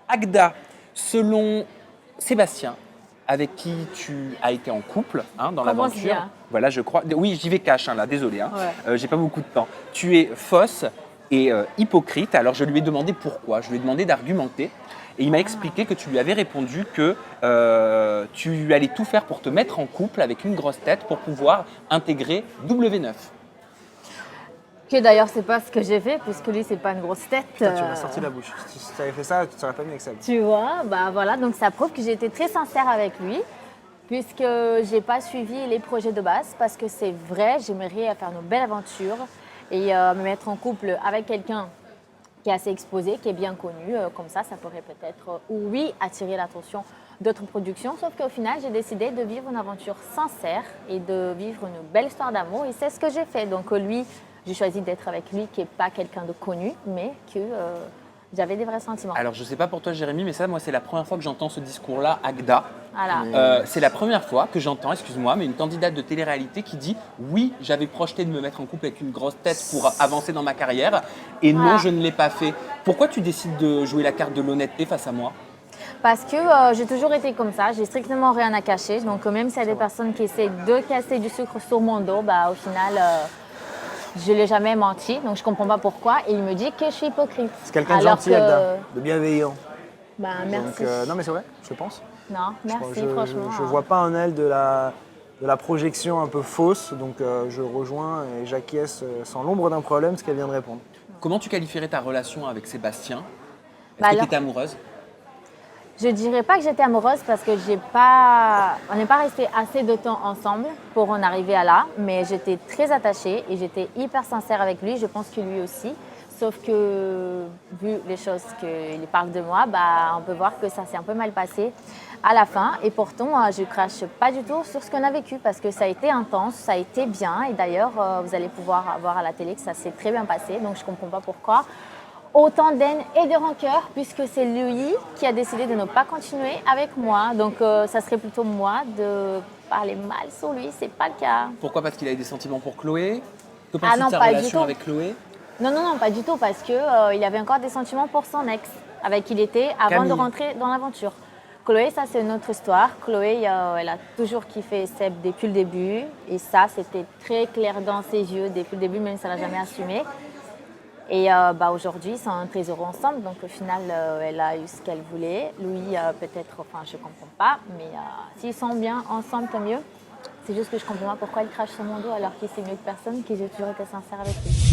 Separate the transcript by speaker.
Speaker 1: Agda, selon Sébastien, avec qui tu as été en couple dans
Speaker 2: Commence
Speaker 1: l'aventure.
Speaker 2: bien.
Speaker 1: Voilà, je crois. Oui, j'y vais cash, là, désolé.
Speaker 2: Ouais.
Speaker 1: J'ai pas beaucoup de temps. Tu es fausse et hypocrite. Alors, je lui ai demandé pourquoi. Je lui ai demandé d'argumenter. Et il m'a expliqué que tu lui avais répondu que tu allais tout faire pour te mettre en couple avec une grosse tête pour pouvoir intégrer W9.
Speaker 2: Que d'ailleurs, c'est pas ce que j'ai fait, puisque lui, c'est pas une grosse tête.
Speaker 3: Putain, tu m'as sorti la bouche. Si tu avais fait ça, tu ne serais pas mis avec ça.
Speaker 2: Tu vois, bah voilà, donc ça prouve que j'ai été très sincère avec lui, puisque j'ai pas suivi les projets de base, parce que c'est vrai, j'aimerais faire une belle aventure et me mettre en couple avec quelqu'un qui est assez exposé, qui est bien connu. Comme ça pourrait peut-être, oui, attirer l'attention d'autres productions. Sauf qu'au final, j'ai décidé de vivre une aventure sincère et de vivre une belle histoire d'amour. Et c'est ce que j'ai fait. Donc lui, j'ai choisi d'être avec lui, qui n'est pas quelqu'un de connu, mais que j'avais des vrais sentiments.
Speaker 1: Alors, je sais pas pour toi, Jérémy, mais ça, moi, c'est la première fois que j'entends ce discours-là, Agda.
Speaker 2: Voilà.
Speaker 1: C'est la première fois que j'entends, excuse-moi, mais une candidate de télé-réalité qui dit oui, j'avais projeté de me mettre en couple avec une grosse tête pour avancer dans ma carrière, et non,
Speaker 2: Voilà.
Speaker 1: je ne l'ai pas fait. Pourquoi tu décides de jouer la carte de l'honnêteté face à moi?
Speaker 2: Parce que j'ai toujours été comme ça, j'ai strictement rien à cacher. Donc même s'il y a des personnes qui essaient de casser du sucre sur mon dos, bah, au final, je ne l'ai jamais menti. Donc je ne comprends pas pourquoi. Et il me dit que je suis hypocrite.
Speaker 3: C'est quelqu'un de
Speaker 2: Alors
Speaker 3: gentil,
Speaker 2: que-
Speaker 3: Agda, de bienveillant.
Speaker 2: Bah, merci.
Speaker 3: Donc, non, mais c'est vrai, je pense.
Speaker 2: Non, merci,
Speaker 3: je,
Speaker 2: franchement.
Speaker 3: Je vois pas en elle de la projection un peu fausse, donc je rejoins et j'acquiesce sans l'ombre d'un problème ce qu'elle vient de répondre.
Speaker 1: Comment tu qualifierais ta relation avec Sébastien? Est-ce
Speaker 2: Bah
Speaker 1: que tu
Speaker 2: alors-
Speaker 1: étais amoureuse?
Speaker 2: Je ne dirais pas que j'étais amoureuse parce que on n'est pas resté assez de temps ensemble pour en arriver à là, mais j'étais très attachée et j'étais hyper sincère avec lui, je pense que lui aussi. Sauf que, vu les choses qu'il parle de moi, bah, on peut voir que ça s'est un peu mal passé à la fin. Et pourtant, je ne crache pas du tout sur ce qu'on a vécu parce que ça a été intense, ça a été bien. Et d'ailleurs, vous allez pouvoir voir à la télé que ça s'est très bien passé. Donc, je ne comprends pas pourquoi autant d'haine et de rancœur, puisque c'est lui qui a décidé de ne pas continuer avec moi. Donc, ça serait plutôt moi de parler mal sur lui. C'est pas le cas.
Speaker 1: Pourquoi? Parce qu'il a eu des sentiments pour Chloé? Que
Speaker 2: Ah
Speaker 1: penses-tu
Speaker 2: non,
Speaker 1: de sa
Speaker 2: pas du
Speaker 1: relation
Speaker 2: tout.
Speaker 1: avec Chloé?
Speaker 2: Non, pas du tout, parce que il avait encore des sentiments pour son ex, avec qui il était avant
Speaker 1: Camille.
Speaker 2: de rentrer dans l'aventure. Chloé, ça c'est une autre histoire. Chloé, elle a toujours kiffé Seb depuis le début, et ça c'était très clair dans ses yeux depuis le début, même si elle n'a jamais assumé. Et bah, aujourd'hui, ils sont très heureux ensemble, donc au final, elle a eu ce qu'elle voulait. Louis, peut-être, enfin je ne comprends pas, mais s'ils sont bien ensemble, tant mieux. C'est juste que je ne comprends pas pourquoi il crache sur mon dos alors qu'il sait mieux que personne, que j'ai toujours été sincère avec lui.